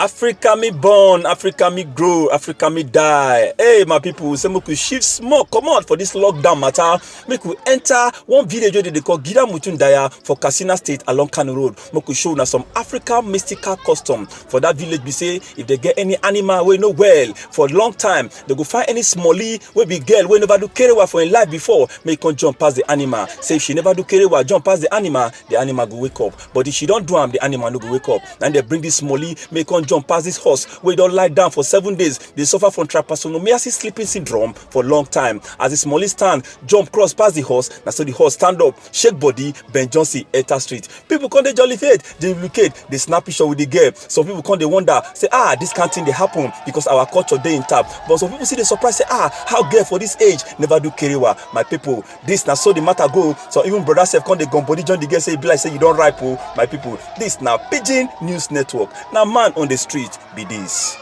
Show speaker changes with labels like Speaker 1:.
Speaker 1: Africa me born, Africa me grow, Africa me die. Hey, my people, say make we shift small, come out for this lockdown matter. Make we enter one village where they call Gida Mutundaya for Katsina State along Kano Road. Make we show now some African mystical custom for that village. We say if they get any animal we know well for a long time, they go find any smallie we be girl we never do kerewa for in life before. Make can jump past the animal. Say if she never do kerewa, jump past the animal go wake up. But if she don't do am, the animal no go wake up. And they bring this smallie, make can jump past this horse where don't lie down for 7 days. They suffer from trypanosomiasis sleeping syndrome for a long time. As the smallie stand, jump cross past the horse, now so the horse stand up, shake body, Ben Johnson enter street. People come they jolly fate, they implicate, they snap picture with the girl. Some people come they wonder, say this can't thing they happen because our culture they in tap. But some people see the surprise, say how girl for this age never do kerewa. My people, this now so the matter go. So even brother self come they gun body join the girl say be like say you don't ripe. My people, this now Pigeon News Network. Now man on the street be this.